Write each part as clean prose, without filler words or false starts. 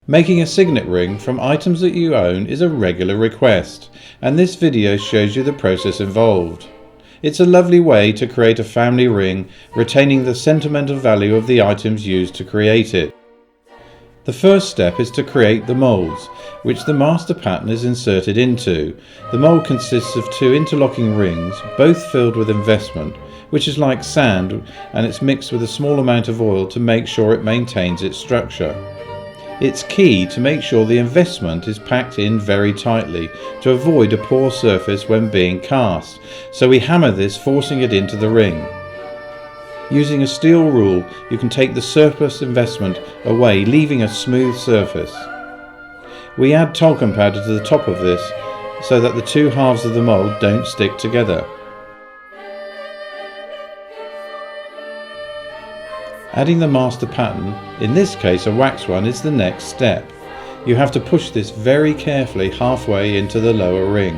Making a signet ring from items that you own is a regular request, and this video shows you the process involved. It's a lovely way to create a family ring, retaining the sentimental value of the items used to create it. The first step is to create the moulds, which the master pattern is inserted into. The mould consists of two interlocking rings, both filled with investment, which is like sand, and it's mixed with a small amount of oil to make sure it maintains its structure. It's key to make sure the investment is packed in very tightly to avoid a poor surface when being cast, so we hammer this, forcing it into the ring. Using a steel rule, you can take the surplus investment away, leaving a smooth surface. We add talcum powder to the top of this so that the two halves of the mould don't stick together. Adding the master pattern, in this case a wax one, is the next step. You have to push this very carefully halfway into the lower ring.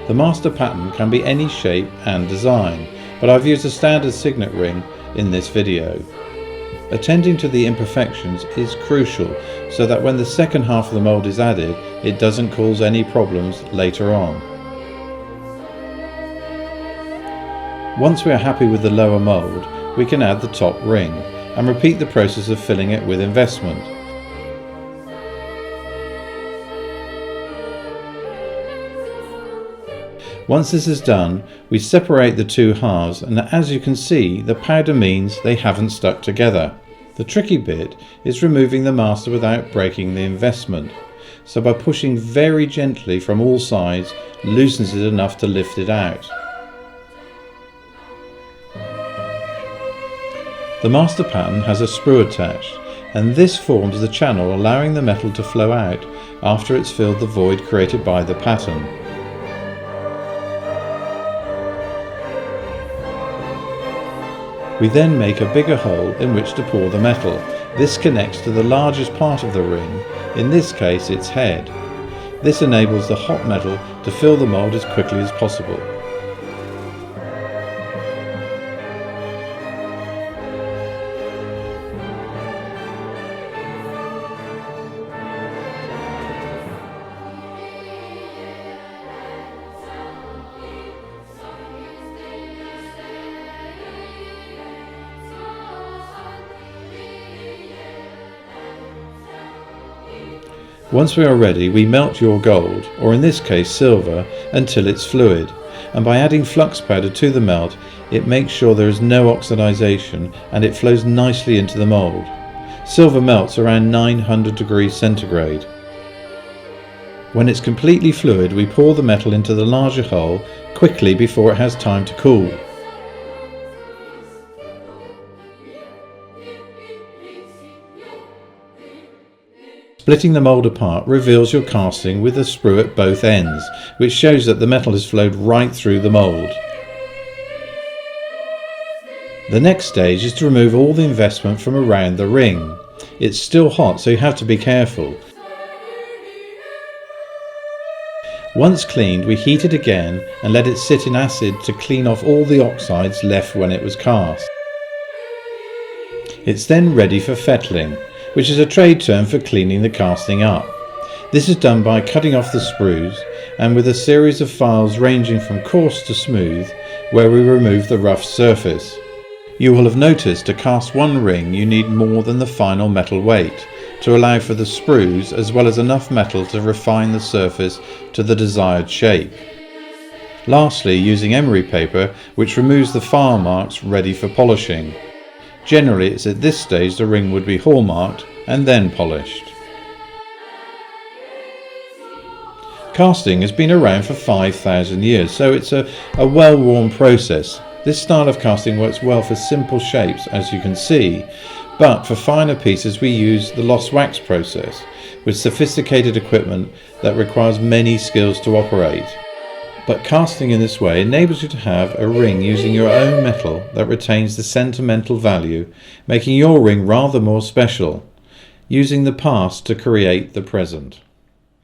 The master pattern can be any shape and design, but I've used a standard signet ring in this video. Attending to the imperfections is crucial so that when the second half of the mould is added, it doesn't cause any problems later on. Once we are happy with the lower mould, we can add the top ring and repeat the process of filling it with investment. Once this is done, we separate the two halves, and as you can see, the powder means they haven't stuck together. The tricky bit is removing the master without breaking the investment, so by pushing very gently from all sides loosens it enough to lift it out. The master pattern has a sprue attached, and this forms the channel allowing the metal to flow out after it's filled the void created by the pattern. We then make a bigger hole in which to pour the metal. This connects to the largest part of the ring, in this case its head. This enables the hot metal to fill the mould as quickly as possible. Once we are ready, we melt your gold, or in this case silver, until it's fluid, and by adding flux powder to the melt, it makes sure there is no oxidization and it flows nicely into the mold. Silver melts around 900 degrees centigrade. When it's completely fluid, we pour the metal into the larger hole quickly before it has time to cool. Splitting the mould apart reveals your casting with a sprue at both ends, which shows that the metal has flowed right through the mould. The next stage is to remove all the investment from around the ring. It's still hot, so you have to be careful. Once cleaned, we heat it again and let it sit in acid to clean off all the oxides left when it was cast. It's then ready for fettling, which is a trade term for cleaning the casting up. This is done by cutting off the sprues and with a series of files ranging from coarse to smooth, where we remove the rough surface. You will have noticed to cast one ring you need more than the final metal weight to allow for the sprues as well as enough metal to refine the surface to the desired shape. Lastly, using emery paper, which removes the file marks ready for polishing. Generally, it's at this stage the ring would be hallmarked and then polished. Casting has been around for 5,000 years, so it's a well-worn process. This style of casting works well for simple shapes, as you can see, but for finer pieces we use the lost wax process, with sophisticated equipment that requires many skills to operate. But casting in this way enables you to have a ring using your own metal that retains the sentimental value, making your ring rather more special, using the past to create the present.